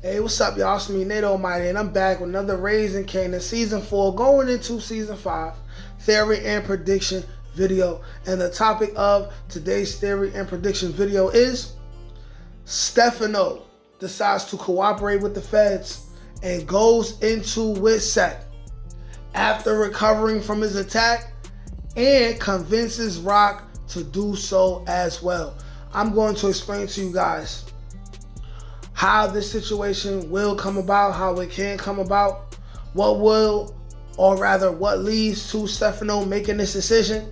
Hey, what's up, y'all? It's me, Nate Almighty, and I'm back with another Raising Kanan Season 4, going into Season 5, Theory and Prediction video. And the topic of today's Theory and Prediction video is Stefano decides to cooperate with the feds and goes into WITSEC after recovering from his attack and convinces Rock to do so as well. I'm going to explain to you guys how this situation will come about, how it can come about, what leads to Stefano making this decision,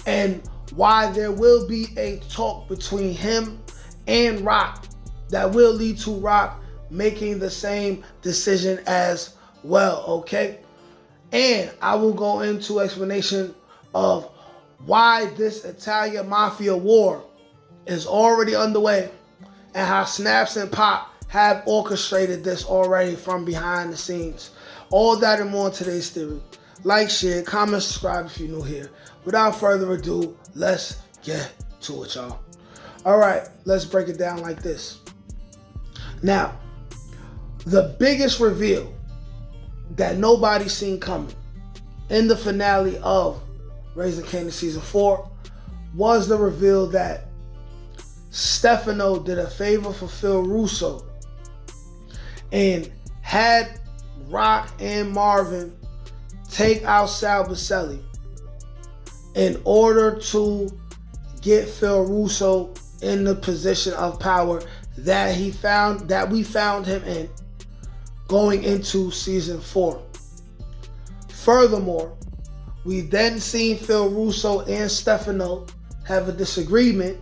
and why there will be a talk between him and Rock that will lead to Rock making the same decision as well, okay? And I will go into explanation of why this Italian Mafia war is already underway and how Snaps and Pop have orchestrated this already from behind the scenes. All that and more in today's theory. Like, share, comment, subscribe if you're new here. Without further ado, let's get to it, y'all. All right, let's break it down like this. Now, the biggest reveal that nobody's seen coming in the finale of Raising Kanan Season 4 was the reveal that Stefano did a favor for Phil Russo and had Rock and Marvin take out Sal Buscemi in order to get Phil Russo in the position of power that we found him in going into Season 4. Furthermore, we then seen Phil Russo and Stefano have a disagreement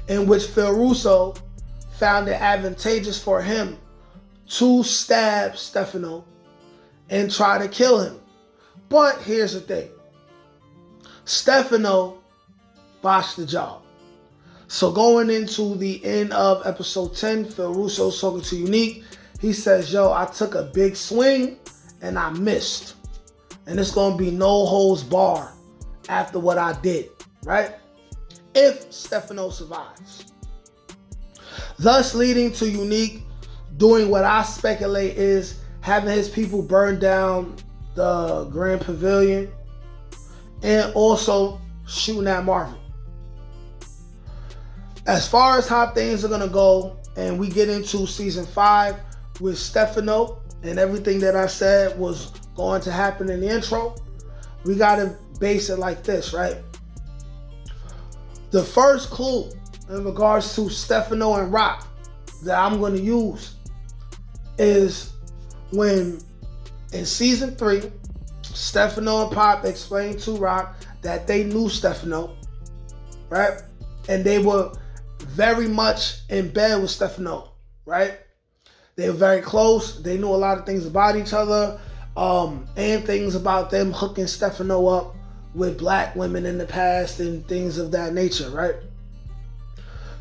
in which Phil Russo found it advantageous for him to stab Stefano and try to kill him. But here's the thing. Stefano botched the job. So going into the end of episode 10, Phil Russo's talking to Unique. He says, yo, I took a big swing and I missed. And it's going to be no holds barred after what I did, right? If Stefano survives. Thus leading to Unique doing what I speculate is having his people burn down the Grand Pavilion and also shooting at Marvin. As far as how things are going to go, and we get into Season 5 with Stefano and everything that I said was going to happen in the intro, we got to base it like this, right? The first clue in regards to Stefano and Rock that I'm going to use is when in Season 3, Stefano and Pop explained to Rock that they knew Stefano, right? And they were very much in bed with Stefano, right? They were very close. They knew a lot of things about each other, and things about them hooking Stefano up with black women in the past and things of that nature, right?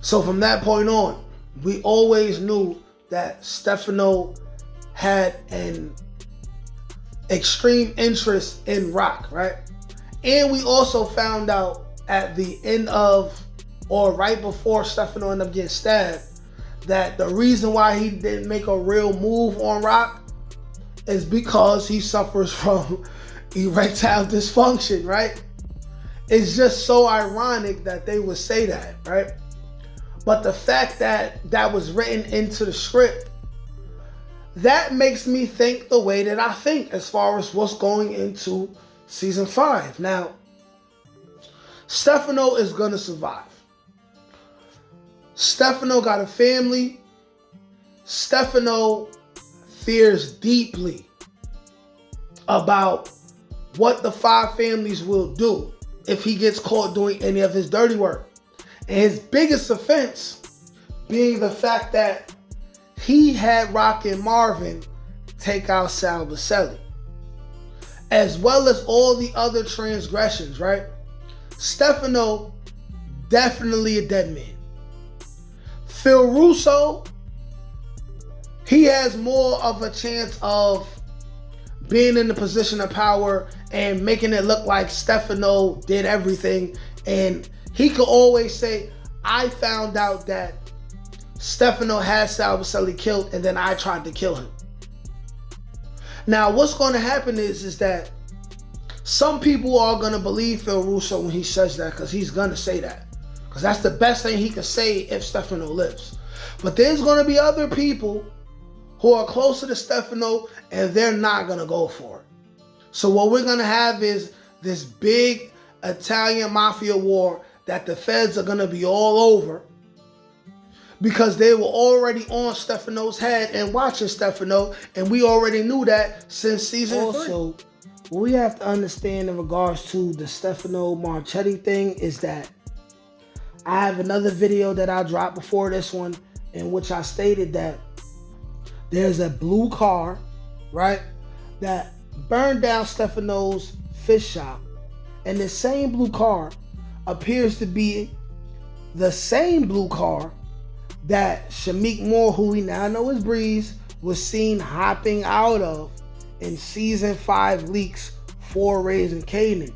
So from that point on, we always knew that Stefano had an extreme interest in Rock, right? And we also found out at the end of, or right before Stefano ended up getting stabbed, that the reason why he didn't make a real move on Rock is because he suffers from erectile dysfunction, right? It's just so ironic that they would say that, right? But the fact that that was written into the script, that makes me think the way that I think as far as what's going into Season 5. Now, Stefano is going to survive. Stefano got a family. Stefano fears deeply about what the 5 families will do if he gets caught doing any of his dirty work. And his biggest offense being the fact that he had Rock and Marvin take out Sal Buscemi, as well as all the other transgressions, right? Stefano, definitely a dead man. Phil Russo, he has more of a chance of being in the position of power and making it look like Stefano did everything. And he could always say, I found out that Stefano had Salvacelli killed, and then I tried to kill him. Now, what's going to happen is that some people are going to believe Phil Russo when he says that, because he's going to say that. Because that's the best thing he can say if Stefano lives. But there's going to be other people who are closer to Stefano, and they're not going to go for it. So what we're going to have is this big Italian Mafia war that the feds are going to be all over, because they were already on Stefano's head and watching Stefano, and we already knew that since season 3. Also, what we have to understand in regards to the Stefano Marchetti thing is that I have another video that I dropped before this one in which I stated that there's a blue car, right, that burned down Stefano's fish shop, and the same blue car appears to be the same blue car that Shamik Moore, who we now know as Breeze, was seen hopping out of in season 5 leaks for Raising Kanan.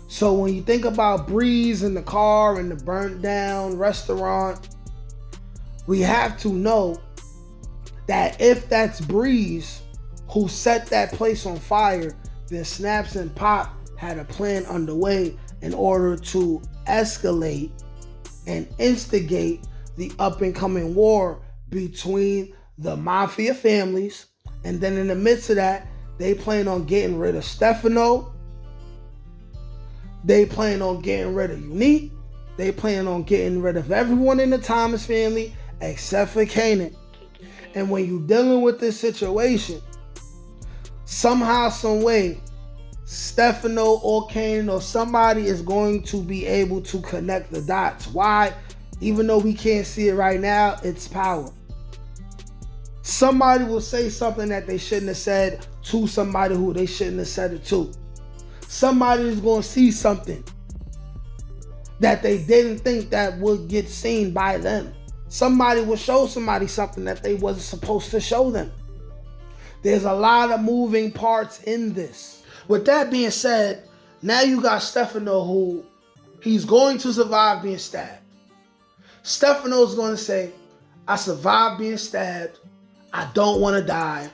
So when you think about Breeze and the car and the burnt down restaurant, we have to know that if that's Breeze who set that place on fire, then Snaps and Pop had a plan underway in order to escalate and instigate the up-and-coming war between the Mafia families. And then in the midst of that, they plan on getting rid of Stefano. They plan on getting rid of Unique. They plan on getting rid of everyone in the Thomas family except for Kanan. And when you're dealing with this situation, somehow, some way, Stefano or Kanan or somebody is going to be able to connect the dots. Why? Even though we can't see it right now, it's power. Somebody will say something that they shouldn't have said to somebody who they shouldn't have said it to. Somebody is going to see something that they didn't think that would get seen by them. Somebody will show somebody something that they wasn't supposed to show them. There's a lot of moving parts in this. With that being said, now you got Stefano, who he's going to survive being stabbed. Stefano's going to say, I survived being stabbed. I don't want to die.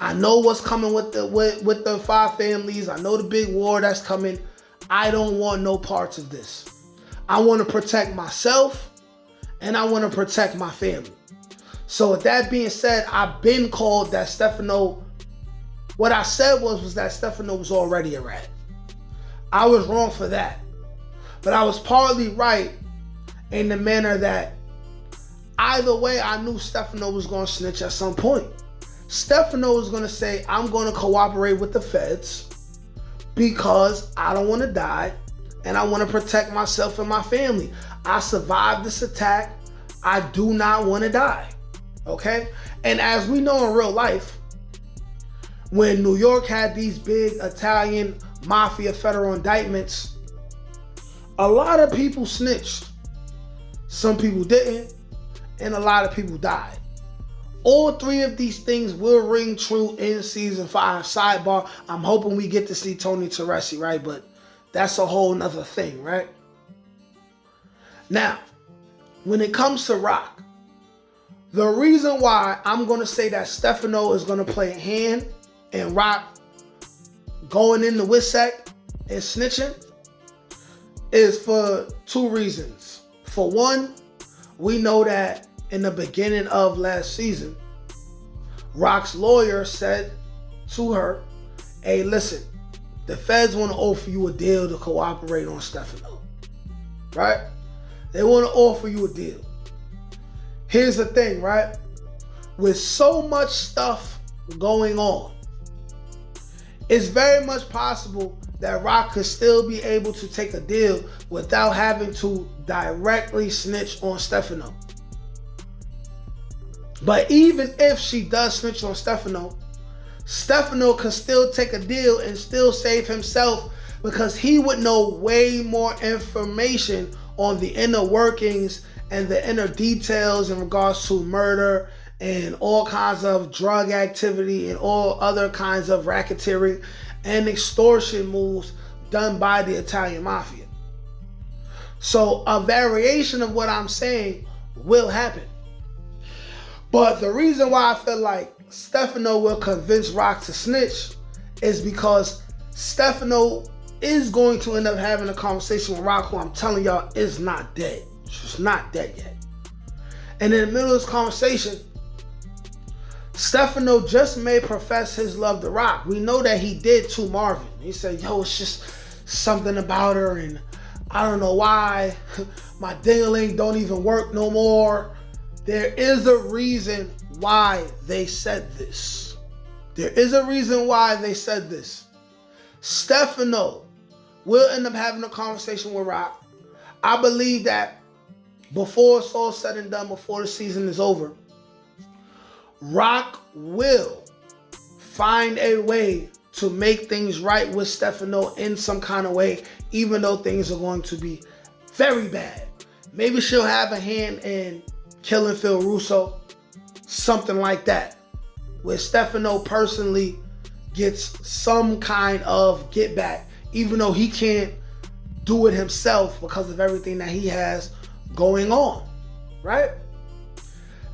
I know what's coming with the 5 families. I know the big war that's coming. I don't want no parts of this. I want to protect myself, and I want to protect my family. So with that being said, I've been called that Stefano. What I said was that Stefano was already a rat. I was wrong for that. But I was partly right in the manner that either way, I knew Stefano was going to snitch at some point. Stefano was going to say, I'm going to cooperate with the feds because I don't want to die and I want to protect myself and my family. I survived this attack. I do not want to die. Okay? And as we know in real life, when New York had these big Italian Mafia federal indictments, a lot of people snitched. Some people didn't, and a lot of people died. All 3 of these things will ring true in season 5. Sidebar, I'm hoping we get to see Tony Teresi, right? But that's a whole nother thing, right? Now, when it comes to Rock, the reason why I'm going to say that Stefano is going to play a hand in Rock going into Wissek and snitching is for 2 reasons. For one, we know that in the beginning of last season, Rock's lawyer said to her, hey, listen, the feds want to offer you a deal to cooperate on Stefano, right? They want to offer you a deal. Here's the thing, right? With so much stuff going on, it's very much possible that Rock could still be able to take a deal without having to directly snitch on Stefano. But even if she does snitch on Stefano, Stefano can still take a deal and still save himself, because he would know way more information on the inner workings and the inner details in regards to murder and all kinds of drug activity and all other kinds of racketeering and extortion moves done by the Italian Mafia. So a variation of what I'm saying will happen. But the reason why I feel like Stefano will convince Rock to snitch is because Stefano is going to end up having a conversation with Rock, who I'm telling y'all is not dead. She's not dead yet. And in the middle of this conversation, Stefano just may profess his love to Rock. We know that he did to Marvin. He said, yo, it's just something about her, and I don't know why. My ding-a-ling don't even work no more. There is a reason why they said this. There is a reason why they said this. Stefano will end up having a conversation with Rock. I believe that before it's all said and done, before the season is over, Rock will find a way to make things right with Stefano in some kind of way, even though things are going to be very bad. Maybe she'll have a hand in killing Phil Russo, something like that, where Stefano personally gets some kind of get back, even though he can't do it himself because of everything that he has going on, right?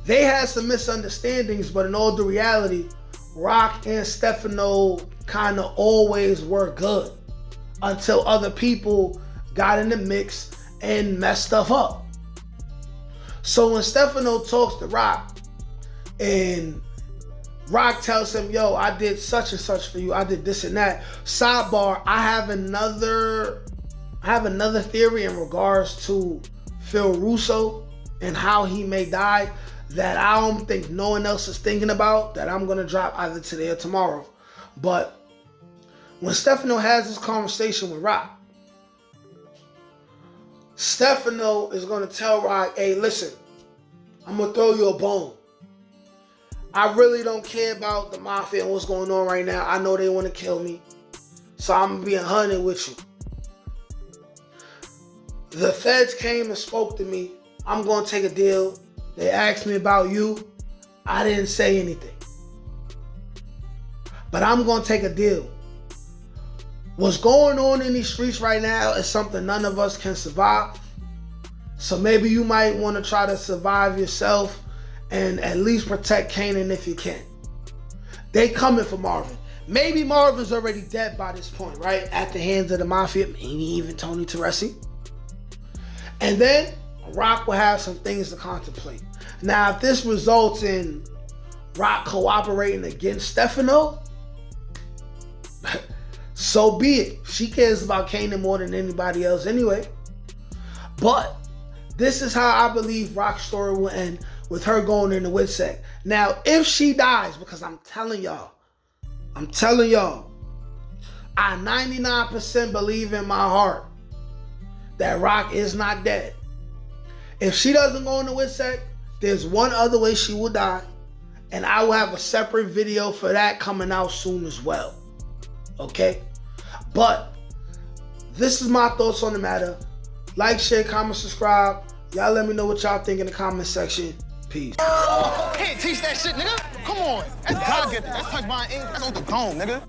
They had some misunderstandings, but in all the reality, Rock and Stefano kind of always were good until other people got in the mix and messed stuff up. So when Stefano talks to Rock and Rock tells him, yo, I did such and such for you, I did this and that. Sidebar, I have another theory in regards to Phil Russo and how he may die that I don't think no one else is thinking about, that I'm gonna drop either today or tomorrow. But when Stefano has this conversation with Rock, Stefano is gonna tell Rock, hey, listen, I'm gonna throw you a bone. I really don't care about the Mafia and what's going on right now. I know they want to kill me, so I'm gonna be 100 with you. The feds came and spoke to me. I'm gonna take a deal. They asked me about you. I didn't say anything. But I'm gonna take a deal. What's going on in these streets right now is something none of us can survive. So maybe you might want to try to survive yourself and at least protect Kanan if you can. They coming for Marvin. Maybe Marvin's already dead by this point, right? At the hands of the Mafia, maybe even Tony Teresi. And then Rock will have some things to contemplate. Now, if this results in Rock cooperating against Stefano, so be it. She cares about Kanan more than anybody else anyway. But this is how I believe Rock's story will end, with her going into WITSEC. Now, if she dies, because I'm telling y'all, I 99% believe in my heart that Rock is not dead. If she doesn't go into WITSEC, there's one other way she will die, and I will have a separate video for that coming out soon as well. Okay? But this is my thoughts on the matter. Like, share, comment, subscribe. Y'all let me know what y'all think in the comment section. Peace. Can't teach that shit, nigga. Come on. That's God gifted. That's touch by ink. That's on the dome, nigga.